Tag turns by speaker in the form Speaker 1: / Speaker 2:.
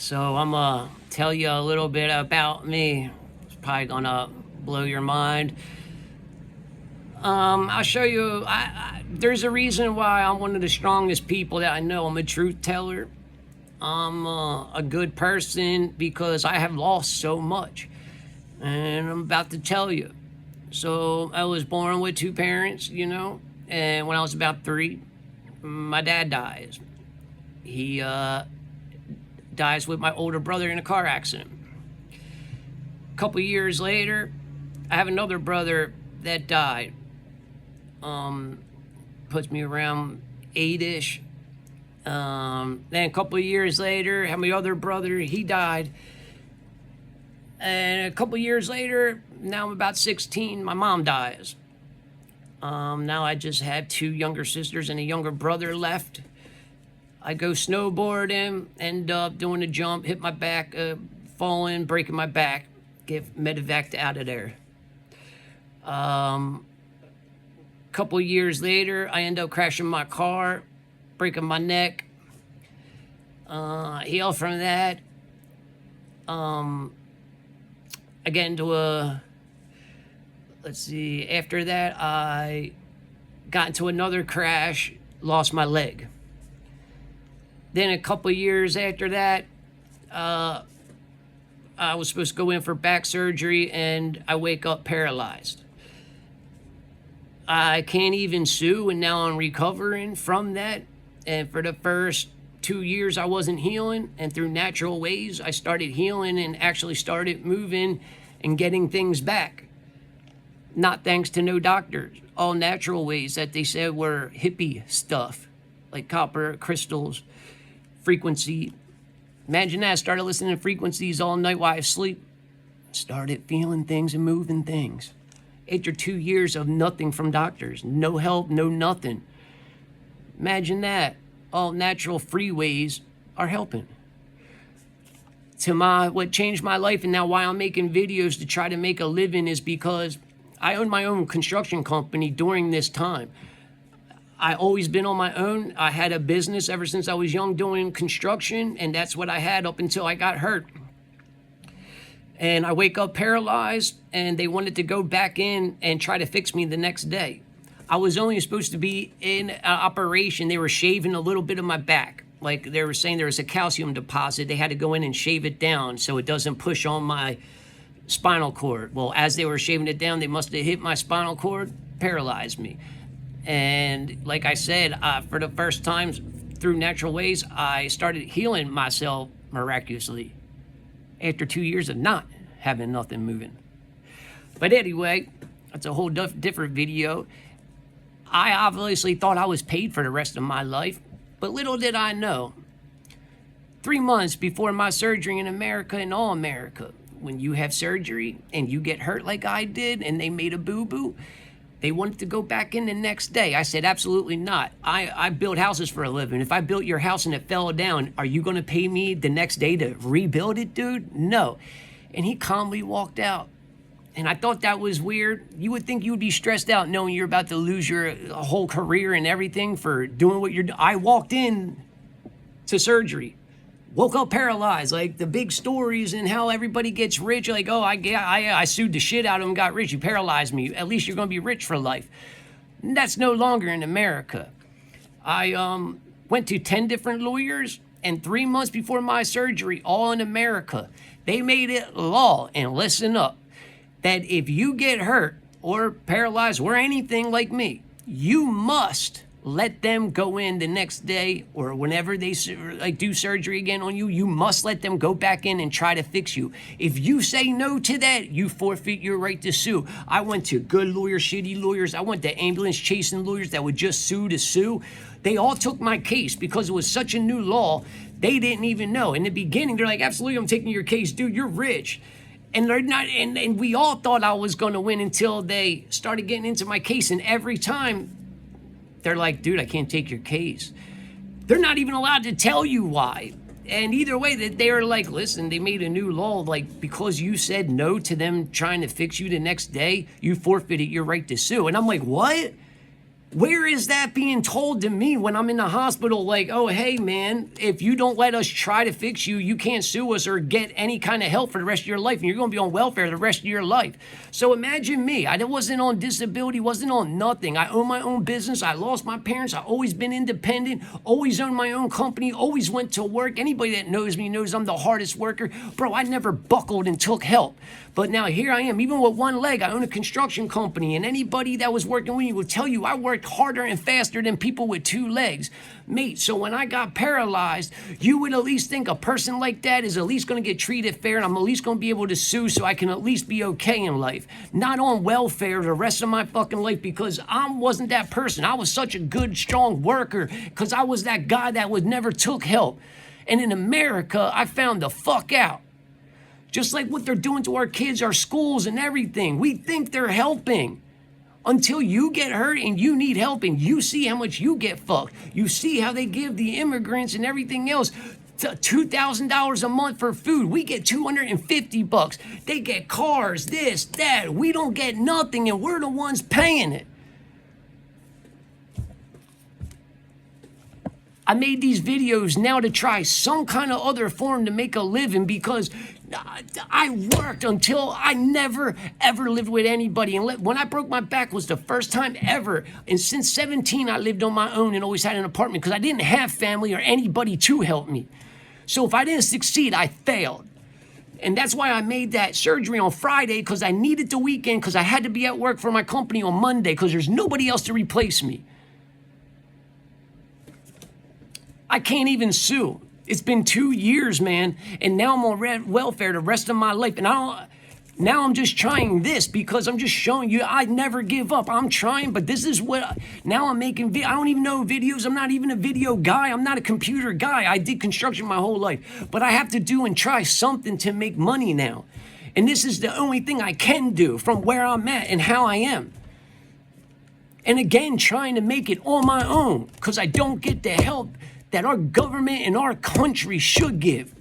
Speaker 1: So I'm gonna tell you a little bit about me. It's probably gonna blow your mind. I'll show you. There's a reason why I'm one of the strongest people that I know. I'm a truth teller. I'm a good person because I have lost so much, and I'm about to tell you. So I was born with two parents, and when I was about 3, my dad dies. He dies with my older brother in a car accident. A couple years later, I have another brother that died. Puts me around 8-ish. Then a couple of years later, I have my other brother, he died. And a couple of years later, now I'm about 16, my mom dies. Now I just have 2 younger sisters and a younger brother left. I go snowboarding, end up doing a jump, hit my back, falling, breaking my back, get medevaced out of there. Couple years later, I end up crashing my car, breaking my neck. Heal from that. I get into after that, I got into another crash, lost my leg. Then a couple years after that, I was supposed to go in for back surgery, and I wake up paralyzed. I can't even sue, and now I'm recovering from that. And for the first 2 years, I wasn't healing, and through natural ways, I started healing and actually started moving and getting things back. Not thanks to no doctors, all natural ways that they said were hippie stuff, like copper, crystals, frequency. Imagine that, I started listening to frequencies all night while I sleep. Started feeling things and moving things. After 2 years of nothing from doctors, no help, no nothing. Imagine that. All natural freeways are helping. What changed my life and now why I'm making videos to try to make a living is because I own my own construction company during this time. I always been on my own. I had a business ever since I was young doing construction, and that's what I had up until I got hurt. And I wake up paralyzed, and they wanted to go back in and try to fix me the next day. I was only supposed to be in an operation. They were shaving a little bit of my back. Like they were saying there was a calcium deposit. They had to go in and shave it down so it doesn't push on my spinal cord. Well, as they were shaving it down, they must have hit my spinal cord, paralyzed me. And like I said, for the first time through natural ways, I started healing myself miraculously after 2 years of not having nothing moving. But anyway, that's a whole different video. I obviously thought I was paid for the rest of my life, but little did I know. 3 months before my surgery in America and all America, when you have surgery and you get hurt like I did and they made a boo-boo, they wanted to go back in the next day. I said, absolutely not. I build houses for a living. If I built your house and it fell down, are you going to pay me the next day to rebuild it, dude? No. And he calmly walked out. And I thought that was weird. You would think you would be stressed out knowing you're about to lose your whole career and everything for doing what you're doing. I walked in to surgery, woke up paralyzed, like the big stories and how everybody gets rich. Like, oh, I sued the shit out of him, got rich. You paralyzed me. At least you're going to be rich for life. And that's no longer in America. I went to 10 different lawyers, and 3 months before my surgery, all in America, they made it law, and listen up, that if you get hurt or paralyzed or anything like me, you must let them go in the next day or whenever they do surgery again on you. You must let them go back in and try to fix you. If you say no to that, you forfeit your right to sue. I went to good lawyers, shitty lawyers. I went to ambulance chasing lawyers that would just sue to sue. They all took my case because it was such a new law. They didn't even know. In the beginning, they're like, absolutely, I'm taking your case. Dude, you're rich. And they're not, and we all thought I was going to win until they started getting into my case. And every time they're like, dude, I can't take your case. They're not even allowed to tell you why. And either way, that they are like, listen, they made a new law, like, because you said no to them trying to fix you the next day, you forfeited your right to sue. And I'm like, what? Where is that being told to me when I'm in the hospital? Like, oh, hey, man, if you don't let us try to fix you, you can't sue us or get any kind of help for the rest of your life, and you're going to be on welfare the rest of your life. So imagine me. I wasn't on disability, wasn't on nothing. I own my own business. I lost my parents. I've always been independent, always owned my own company, always went to work. Anybody that knows me knows I'm the hardest worker. Bro, I never buckled and took help. But now here I am, even with one leg. I own a construction company, and anybody that was working with me will tell you I worked harder and faster than people with two legs. Mate, so when I got paralyzed, you would at least think a person like that is at least going to get treated fair, and I'm at least going to be able to sue so I can at least be okay in life. Not on welfare the rest of my fucking life, because I wasn't that person. I was such a good, strong worker because I was that guy that never took help. And in America, I found the fuck out. Just like what they're doing to our kids, our schools, and everything. We think they're helping until you get hurt and you need help and you see how much you get fucked. You see how they give the immigrants and everything else $2,000 a month for food. We get $250. They get cars, this, that. We don't get nothing, and we're the ones paying it. I made these videos now to try some kind of other form to make a living, because I worked until I never, ever lived with anybody. And when I broke my back was the first time ever. And since 17, I lived on my own and always had an apartment because I didn't have family or anybody to help me. So if I didn't succeed, I failed. And that's why I made that surgery on Friday, because I needed the weekend, because I had to be at work for my company on Monday because there's nobody else to replace me. I can't even sue. It's been 2 years, man, and now I'm on welfare the rest of my life. And now I'm just trying this because I'm just showing you I never give up. I'm trying, but this is what, now I'm making, I don't even know videos. I'm not even a video guy. I'm not a computer guy. I did construction my whole life, but I have to do and try something to make money now. And this is the only thing I can do from where I'm at and how I am. And again, trying to make it on my own because I don't get the help that our government and our country should give.